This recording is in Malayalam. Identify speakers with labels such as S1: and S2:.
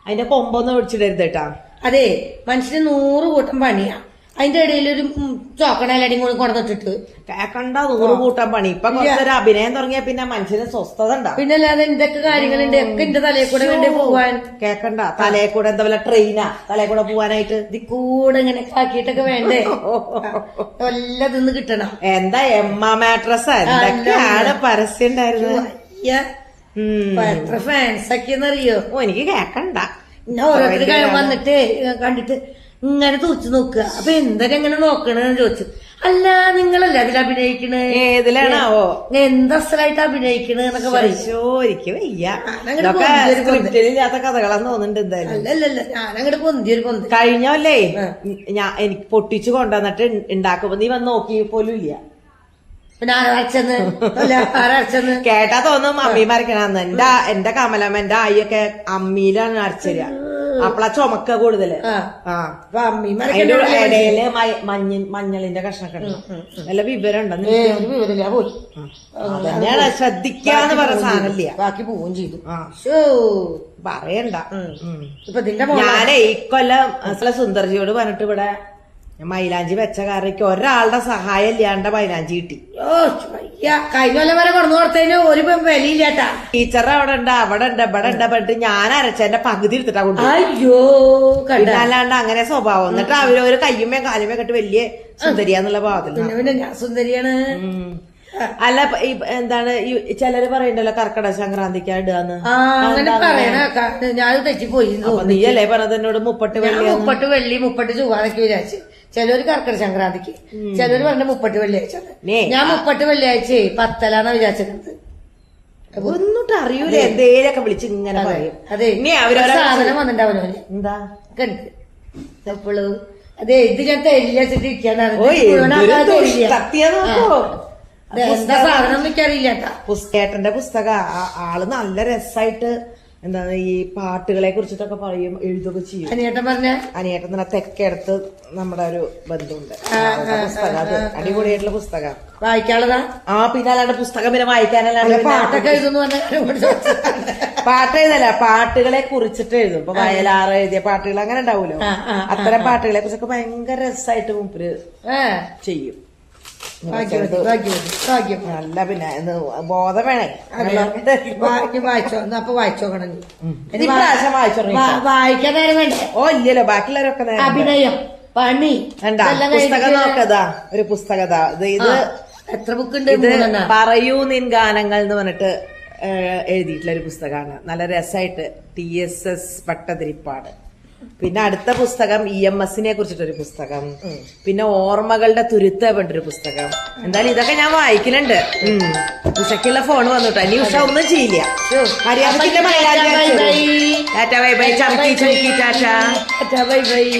S1: അതിന്റെ കൊമ്പൊന്നും ഒടിച്ചിടരുത് കേട്ടാ.
S2: അതെ, മനുഷ്യന് 100 കൂട്ടം പണിയാ. അതിന്റെ ഇടയിൽ ഒരു ചോക്കണലടിയും കൂടി കൊണ്ടുവന്നിട്ടിട്ട്
S1: കേക്കണ്ട 100 കൂട്ടം പണി. ഇപ്പൊ കുറച്ചൊരു അഭിനയം തുടങ്ങിയ പിന്നെ മനുഷ്യന് സ്വസ്ഥത ഉണ്ടാവും.
S2: പിന്നെ അല്ലാതെ എന്തൊക്കെ കാര്യങ്ങളുണ്ട് ഒക്കെ എന്റെ തലയിൽ കൂടെ വേണ്ടി പോവാൻ.
S1: കേക്കണ്ട, തലയിൽ കൂടെ എന്താ വല്ല ട്രെയിനാ തലയിൽ കൂടെ പോവാനായിട്ട്
S2: ഇത് കൂടെ ഇങ്ങനെ ആക്കിയിട്ടൊക്കെ വേണ്ടേ? എല്ലാം തിന്ന് കിട്ടണം.
S1: എന്താ എമ്മ മാട്രസ് എന്തൊക്കെയാണ് പരസ്യം ഉണ്ടായിരുന്നത്.
S2: എത്ര ഫാൻസ് ഒക്കെയെന്നറിയോ?
S1: എനിക്ക് കേക്കണ്ട.
S2: ഓരോരുത്തർ വന്നിട്ട് കണ്ടിട്ട് ഇങ്ങനെ തൂച്ചു നോക്കുക. അപ്പൊ എന്തെങ്ങനെ നോക്കണെന്ന് ചോദിച്ചു. അല്ല, നിങ്ങളല്ല അതിൽ അഭിനയിക്കണേ?
S1: ഏതിലാണാവോ?
S2: എന്താ അസലായിട്ട് അഭിനയിക്കണേ എന്നൊക്കെ പറയും.
S1: എനിക്ക് വയ്യ, സ്ക്രിപ്റ്റിലില്ലാത്ത കഥകളാന്ന് തോന്നുന്നുണ്ട്. എന്തായാലും
S2: അല്ലല്ല, ഞാനങ്ങോട്ട് പൊന്തിയൊരു പൊന്തി.
S1: കഴിഞ്ഞല്ലേ എനിക്ക് പൊട്ടിച്ചു കൊണ്ടുവന്നിട്ട് ഉണ്ടാക്കുമ്പോ നീ വന്ന് നോക്കി പോലും ഇല്ല.
S2: പിന്നെ ആരച്ചെന്ന് ആരച്ചെന്ന്
S1: കേട്ടാ തോന്നും അമ്മി മരക്കണെന്ന്. എന്റെ കമലമ്മ എന്റെ ആയിയൊക്കെ അമ്മിയിലാണ് അരച്ചരിക. അപ്പളാ ചുമക്ക കൂടുതല്. ഇടയില് മഞ്ഞളിന്റെ കഷ്ണൊക്കെ നല്ല വിവരം ഉണ്ട്. തന്നെയാണ് ശ്രദ്ധിക്കാന്ന് പറഞ്ഞ സാധനമില്ല.
S2: ബാക്കി പോവുകയും ചെയ്തു.
S1: പറയണ്ട.
S2: ഇപ്പൊ
S1: ഞാനേ ഇക്കൊല്ലം സുന്ദർജിയോട് പറഞ്ഞിട്ട് ഇവിടെ മൈലാഞ്ചി വെച്ച കാരണം ഒരാളുടെ സഹായം ഇല്ലാണ്ട് മൈലാഞ്ചി കിട്ടി.
S2: കഴിഞ്ഞ കൊല്ലം വരെ കൊണ്ടു കൊടുത്തതിന് ഒരു വിലയില്ലാട്ടാ.
S1: ടീച്ചർ അവിടെ ഉണ്ട് ഇവിടെ ഉണ്ട് പറഞ്ഞിട്ട് ഞാൻ അരച്ചതിന്റെ പകുതി എടുത്തിട്ടാ കൊണ്ട്.
S2: അയ്യോ,
S1: അല്ലാണ്ട് അങ്ങനെ സ്വഭാവം. എന്നിട്ട് അവര് ഒരു കയ്യുമേ കാലുമേ കെട്ട് വലിയ സുന്ദരിയാന്നുള്ള ഭാവത്തിൽ.
S2: പിന്നെ ഞാൻ സുന്ദരിയാണ്.
S1: അല്ല എന്താണ് ചിലര് പറയണ്ടല്ലോ കർക്കിടക സംക്രാന്തിക്കാ ഇടാന്ന്.
S2: അങ്ങനെ പറയണ ഞാൻ തെറ്റിപ്പോയി.
S1: നീയല്ലേ പറഞ്ഞത് എന്നോട് 30
S2: വെള്ളി 30 ചൊവ്വാന്നൊക്കെ വിചാരിച്ചു. ചിലര് കർക്കിടക സംക്രാന്തിക്ക്, ചിലര് പറഞ്ഞ 30 വെള്ളിയാഴ്ച. ഞാൻ 30 വെള്ളിയാഴ്ച 10 വിചാരിച്ചത്.
S1: ഒന്നിട്ട് അറിയൂല, എന്തേലൊക്കെ വിളിച്ച് ഇങ്ങനെ പറയും.
S2: അതെ, സാധനം വന്നിട്ടുണ്ടാവല്ലോ. എന്താ കണ്ട് എപ്പോഴും അതെ ഇത് ഞാൻ തരില്ലാച്ചിട്ടിരിക്കാണ്. എന്താ സാധനം എനിക്കറിയില്ല.
S1: പുസ്തകേട്ടന്റെ പുസ്തക ആള് നല്ല രസമായിട്ട് എന്താണ് ഈ പാട്ടുകളെ കുറിച്ചിട്ടൊക്കെ പറയും, എഴുതൊക്കെ ചെയ്യും.
S2: അനിയേട്ടൻ പറഞ്ഞ
S1: അനിയേട്ടൻ തന്നെ തെക്കേടത്ത് നമ്മുടെ ഒരു ബന്ധുണ്ട്. പുസ്തകം അത് അടിപൊളിയായിട്ടുള്ള പുസ്തകം.
S2: വായിക്കാനുള്ളതാ?
S1: പിന്നെ അല്ലാണ്ട് പുസ്തകം പിന്നെ വായിക്കാനല്ലാണ്ട്
S2: പാട്ടൊക്കെ എഴുതുന്നു പറഞ്ഞ
S1: പാട്ട് എഴുതല്ല, പാട്ടുകളെ കുറിച്ചിട്ട് എഴുതും. ഇപ്പൊ വയലാറ് എഴുതിയ പാട്ടുകൾ അങ്ങനെ ഉണ്ടാവുമല്ലോ, അത്തരം പാട്ടുകളെ കുറിച്ചൊക്കെ ഭയങ്കര രസമായിട്ട് മുമ്പില് ചെയ്യും. നല്ല പിന്നെ ബോധം വേണേ.
S2: വായിച്ചോ, അപ്പൊ വായിച്ചോക്കണം.
S1: ഇപ്രാവശ്യം വായിച്ചോ.
S2: വായിക്കാൻ നേരം വേണ്ടേ?
S1: ഓ ഇല്ലല്ലോ, ബാക്കിയുള്ളവരൊക്കെ
S2: അഭിനയം പണി
S1: പുസ്തകം നോക്കതാ. ഒരു പുസ്തകത ഇത്
S2: എത്ര ബുക്കുണ്ട്?
S1: ഇത് പറയൂ നിൻ ഗാനങ്ങൾ എന്ന് പറഞ്ഞിട്ട് എഴുതിയിട്ടുള്ള ഒരു പുസ്തകമാണ്. നല്ല രസമായിട്ട് TSS പട്ടതിരിപ്പാട്. പിന്നെ അടുത്ത പുസ്തകം EMSനെ കുറിച്ചിട്ടൊരു പുസ്തകം. പിന്നെ ഓർമ്മകളുടെ തുരുത്ത് പറഞ്ഞൊരു പുസ്തകം. എന്തായാലും ഇതൊക്കെ ഞാൻ വായിക്കുന്നുണ്ട്. ഉഷയ്ക്കുള്ള ഫോൺ വന്നുട്ടോ. ഇനി ഉഷ ഒന്നും ചെയ്യില്ല. മര്യാദക്കിന്റെ മൈലാഞ്ചി ടാറ്റ ബൈ ബൈ. ചമക്കി ചുരുക്കി ടാറ്റ ബൈ ബൈ.